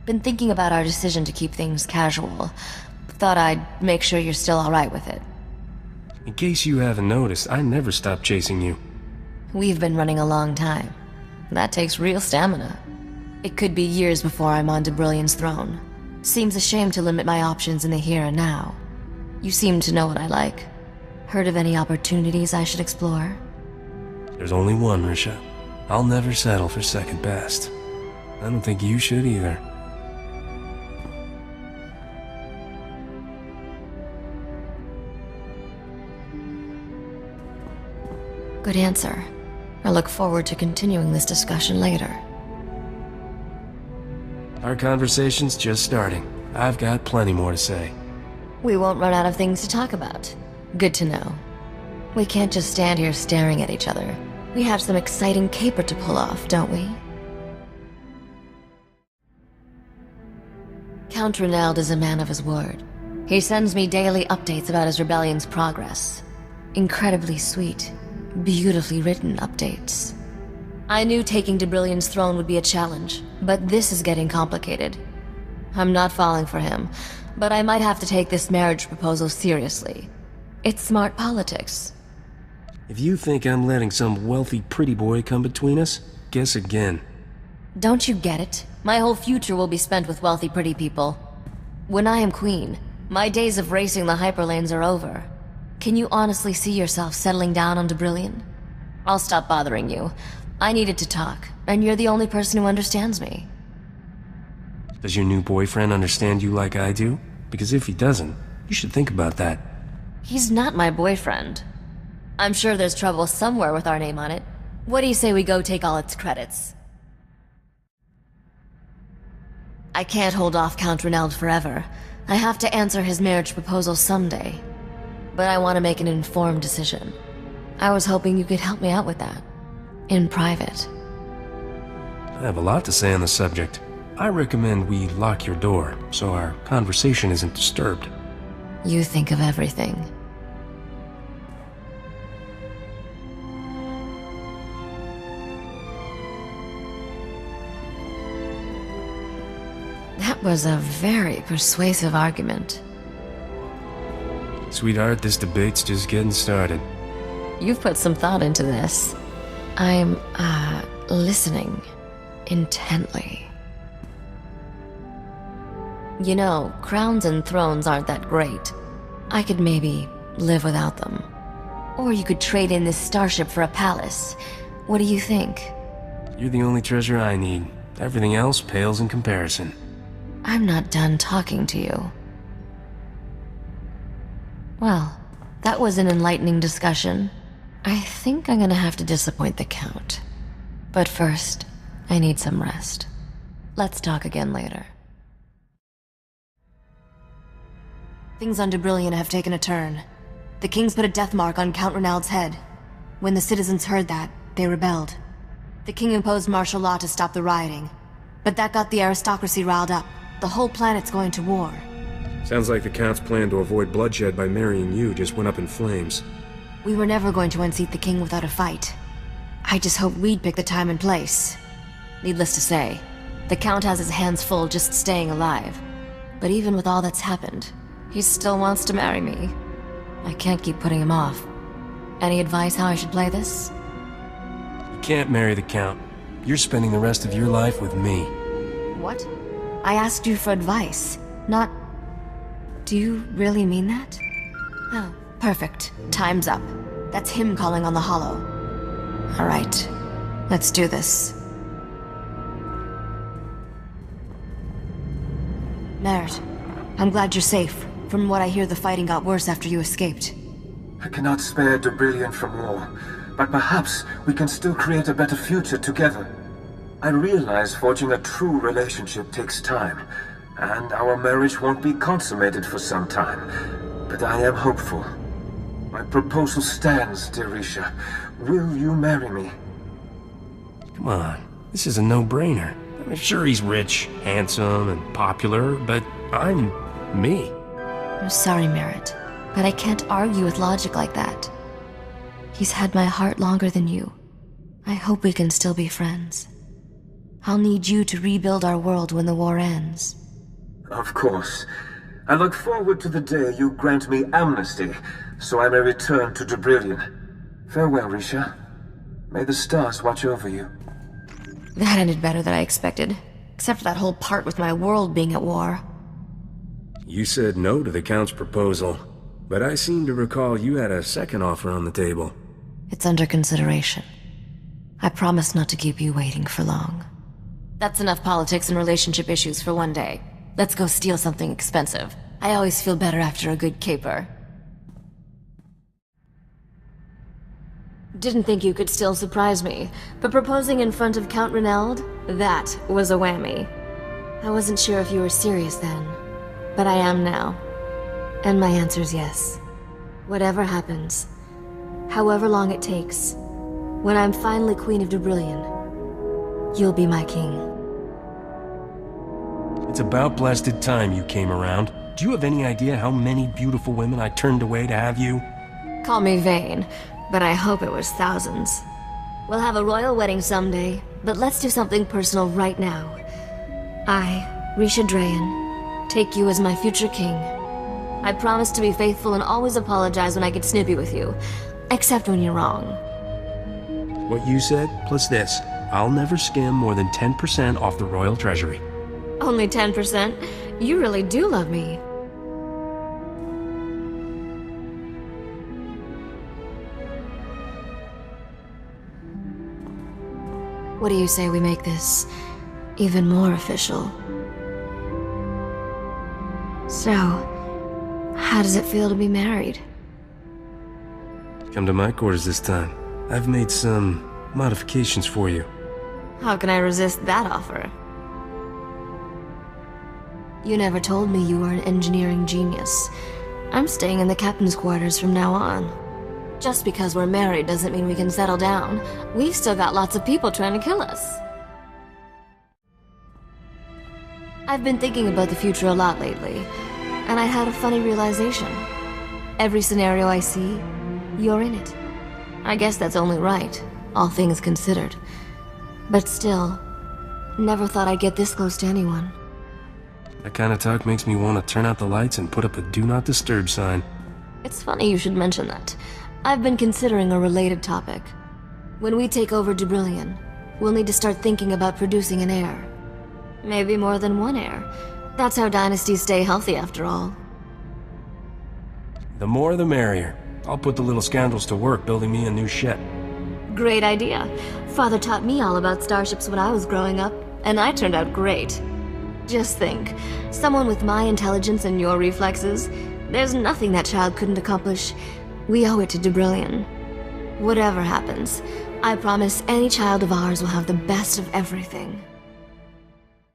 Been thinking about our decision to keep things casual. Thought I'd make sure you're still alright with it. In case you haven't noticed, I never stopped chasing you. We've been running a long time. That takes real stamina. It could be years before I'm on Brilliant's throne. Seems a shame to limit my options in the here and now. You seem to know what I like. Heard of any opportunities I should explore? There's only one, Risha. I'll never settle for second best. I don't think you should either. Good answer. I look forward to continuing this discussion later. Our conversation's just starting. I've got plenty more to say. We won't run out of things to talk about. Good to know. We can't just stand here staring at each other. We have some exciting caper to pull off, don't we? Count Renald is a man of his word. He sends me daily updates about his rebellion's progress. Incredibly sweet, beautifully written updates. I knew taking Brilliant's throne would be a challenge, but this is getting complicated. I'm not falling for him, but I might have to take this marriage proposal seriously. It's smart politics. If you think I'm letting some wealthy pretty boy come between us, guess again. Don't you get it? My whole future will be spent with wealthy pretty people. When I am queen, my days of racing the hyperlanes are over. Can you honestly see yourself settling down on Brilliant? I'll stop bothering you. I needed to talk, and you're the only person who understands me. Does your new boyfriend understand you like I do? Because if he doesn't, you should think about that. He's not my boyfriend. I'm sure there's trouble somewhere with our name on it. What do you say we go take all its credits? I can't hold off Count Renald forever. I have to answer his marriage proposal someday. But I want to make an informed decision. I was hoping you could help me out with that. In private. I have a lot to say on the subject. I recommend we lock your door, so our conversation isn't disturbed. You think of everything. That was a very persuasive argument. Sweetheart, this debate's just getting started. You've put some thought into this. I'm, listening intently. You know, crowns and thrones aren't that great. I could maybe live without them. Or you could trade in this starship for a palace. What do you think? You're the only treasure I need. Everything else pales in comparison. I'm not done talking to you. Well, that was an enlightening discussion. I think I'm gonna have to disappoint the Count. But first, I need some rest. Let's talk again later. Things under Brilliant have taken a turn. The Kings put a death mark on Count Renald's head. When the citizens heard that, they rebelled. The King imposed martial law to stop the rioting. But that got the aristocracy riled up. The whole planet's going to war. Sounds like the Count's plan to avoid bloodshed by marrying you just went up in flames. We were never going to unseat the King without a fight. I just hoped we'd pick the time and place. Needless to say, the Count has his hands full just staying alive. But even with all that's happened, he still wants to marry me. I can't keep putting him off. Any advice how I should play this? You can't marry the Count. You're spending the rest of your life with me. What? I asked you for advice, not... Do you really mean that? Oh, perfect. Time's up. That's him calling on the Hollow. All right, let's do this. Merritt, I'm glad you're safe. From what I hear, the fighting got worse after you escaped. I cannot spare Brilliant from war, but perhaps we can still create a better future together. I realize forging a true relationship takes time, and our marriage won't be consummated for some time, but I am hopeful. My proposal stands, dear Risha. Will you marry me? Come on, this is a no-brainer. I'm sure he's rich, handsome, and popular, but I'm me. I'm sorry, Merritt, but I can't argue with logic like that. He's had my heart longer than you. I hope we can still be friends. I'll need you to rebuild our world when the war ends. Of course. I look forward to the day you grant me amnesty, so I may return to Debrillion. Farewell, Risha. May the stars watch over you. That ended better than I expected. Except for that whole part with my world being at war. You said no to the Count's proposal, but I seem to recall you had a second offer on the table. It's under consideration. I promise not to keep you waiting for long. That's enough politics and relationship issues for one day. Let's go steal something expensive. I always feel better after a good caper. Didn't think you could still surprise me, but proposing in front of Count Reneld, that was a whammy. I wasn't sure if you were serious then, but I am now. And my answer's yes. Whatever happens, however long it takes, when I'm finally Queen of Debrillion, you'll be my king. It's about blasted time you came around. Do you have any idea how many beautiful women I turned away to have you? Call me vain, but I hope it was thousands. We'll have a royal wedding someday, but let's do something personal right now. I, Risha Drayan, take you as my future king. I promise to be faithful and always apologize when I get snippy with you, except when you're wrong. What you said, plus this. I'll never skim more than 10% off the royal treasury. Only 10%? You really do love me. What do you say we make this even more official? So, how does it feel to be married? Come to my quarters this time. I've made some modifications for you. How can I resist that offer? You never told me you were an engineering genius. I'm staying in the captain's quarters from now on. Just because we're married doesn't mean we can settle down. We've still got lots of people trying to kill us. I've been thinking about the future a lot lately, and I had a funny realization. Every scenario I see, you're in it. I guess that's only right, all things considered. But still, never thought I'd get this close to anyone. That kind of talk makes me want to turn out the lights and put up a do not disturb sign. It's funny you should mention that. I've been considering a related topic. When we take over Debrillion, we'll need to start thinking about producing an heir. Maybe more than one heir. That's how dynasties stay healthy after all. The more the merrier. I'll put the little scoundrels to work building me a new ship. Great idea. Father taught me all about starships when I was growing up, and I turned out great. Just think, someone with my intelligence and your reflexes, there's nothing that child couldn't accomplish. We owe it to Debrillion. Whatever happens, I promise any child of ours will have the best of everything.